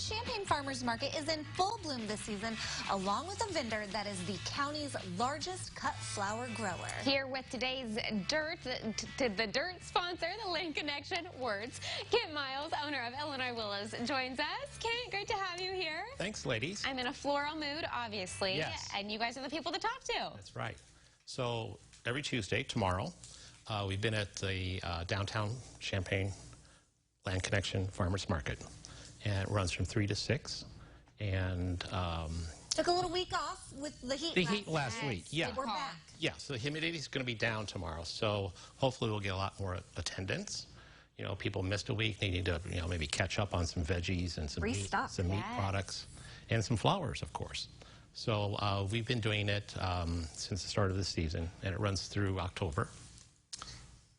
Champaign Farmers Market is in full bloom this season, along with a vendor that is the county's largest cut flower grower. Here with today's Dirt, the Dirt sponsor, the Land Connection Words, Kent Miles, owner of Illinois Willows, joins us. Kent, great to have you here. Thanks, ladies. I'm in a floral mood, obviously, yes. And you guys are the people to talk to. That's right. So every Tuesday, tomorrow, we've been at the downtown Champaign Land Connection Farmers Market, and it runs from 3 to 6. And took a little week off with the heat. Last week. Yeah, we're back. Yeah, so the humidity is going to be down tomorrow, so hopefully we'll get a lot more attendance. You know, people missed a week, needing to maybe catch up on some veggies and some meat products, and some flowers, of course. So we've been doing it since the start of the season, and it runs through October.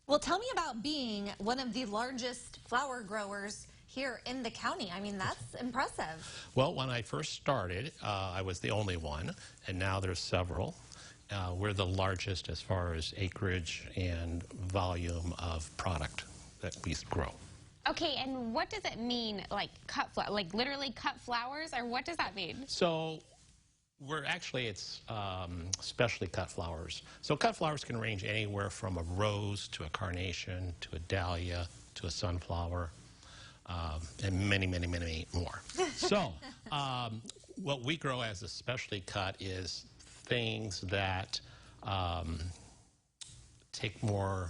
Well, tell me about being one of the largest flower growers here in the county. I mean, that's impressive. Well, when I first started, I was the only one, and now there's several. We're the largest as far as acreage and volume of product that we grow. Okay, and what does it mean, like like literally cut flowers, or what does that mean? So it's specially cut flowers. So cut flowers can range anywhere from a rose to a carnation to a dahlia to a sunflower, and many, many, many more. So what we grow as a specialty cut is things that take more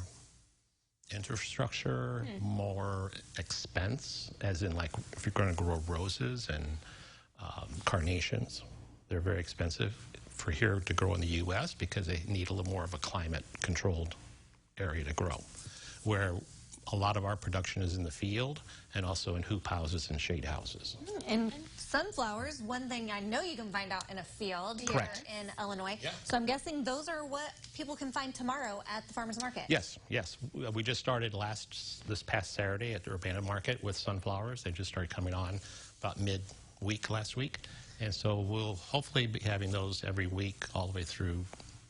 infrastructure, more expense, as in like if you're going to grow roses and carnations. They're very expensive for here to grow in the U.S. because they need a little more of a climate-controlled area to grow, where a lot of our production is in the field and also in hoop houses and shade houses. And sunflowers, one thing I know you can find out in a field here in Illinois. Yeah. So I'm guessing those are what people can find tomorrow at the farmers market. Yes, yes. We just started this past Saturday at the Urbana Market with sunflowers. They just started coming on about mid-week last week. And so we'll hopefully be having those every week all the way through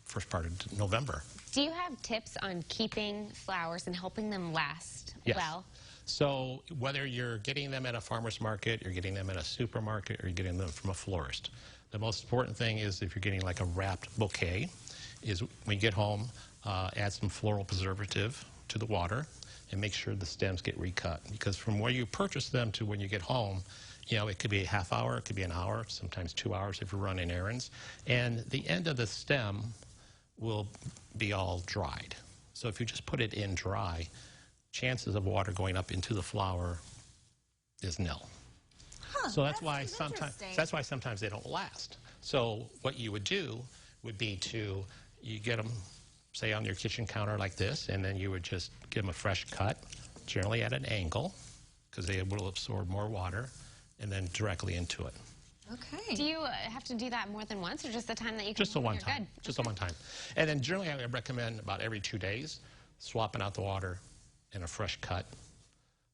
first part of November. Do you have tips on keeping flowers and helping them last well? So whether you're getting them at a farmer's market, you're getting them at a supermarket, or you're getting them from a florist, the most important thing is if you're getting like a wrapped bouquet, is when you get home, add some floral preservative to the water and make sure the stems get recut. Because from where you purchase them to when you get home, it could be a half hour, it could be an hour, sometimes 2 hours if you're running errands. And the end of the stem will be all dried. So if you just put it in dry, chances of water going up into the flower is nil. So that's why sometimes they don't last. So what you would do would be you get them, say, on your kitchen counter like this, and then you would just give them a fresh cut, generally at an angle, because they will absorb more water, and then directly into it. Okay. Do you have to do that more than once, or just the time that you can? Just the one time. Just the one time. And then generally I recommend about every 2 days swapping out the water and a fresh cut,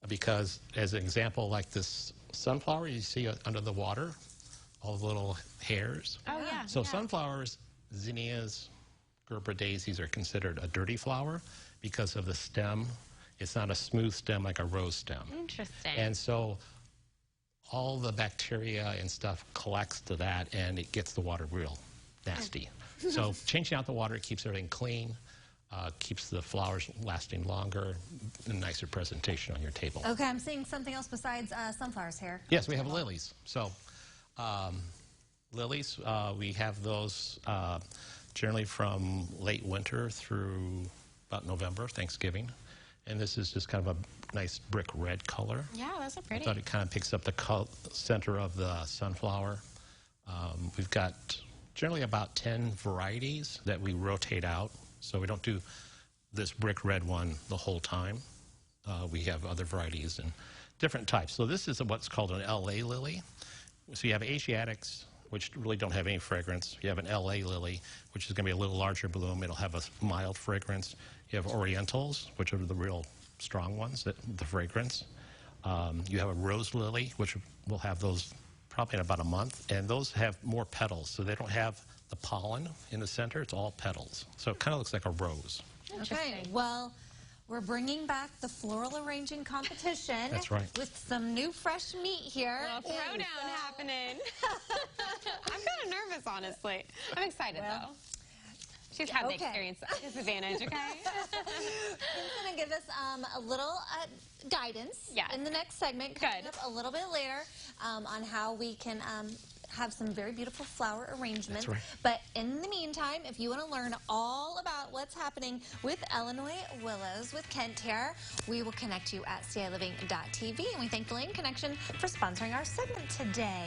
because as an example, like this sunflower you see under the water, all the little hairs. Oh yeah. So sunflowers, zinnias, Gerber daisies are considered a dirty flower because of the stem. It's not a smooth stem like a rose stem. Interesting. And so all the bacteria and stuff collects to that, and it gets the water real nasty. So changing out the water keeps everything clean, keeps the flowers lasting longer, a nicer presentation on your table. Okay, I'm seeing something else besides sunflowers here. Yes, we have lilies. So lilies, we have those generally from late winter through about November, Thanksgiving. And this is just kind of a nice brick red color. Yeah, those are pretty. I thought it kind of picks up the center of the sunflower. We've got generally about 10 varieties that we rotate out. So we don't do this brick red one the whole time. We have other varieties and different types. So this is what's called an LA lily. So you have Asiatics, which really don't have any fragrance. You have an LA lily, which is going to be a little larger bloom. It'll have a mild fragrance. You have Orientals, which are the real strong ones, the fragrance. You have a rose lily, which will have those probably in about a month. And those have more petals, so they don't have the pollen in the center. It's all petals. So it kind of looks like a rose. Okay, well, We're bringing back the floral arranging competition. That's right. With some new fresh meat here. A little throwdown happening. I'm kind of nervous, honestly. I'm excited, though. She's had the experience disadvantage, okay? Kim's going to give us a little guidance in the next segment, coming up a little bit later, on how we can have some very beautiful flower arrangements. That's right. But in the meantime, if you want to learn all about what's happening with Illinois Willows with Kent here, we will connect you at CILiving.tv. And we thank the Lane Connection for sponsoring our segment today.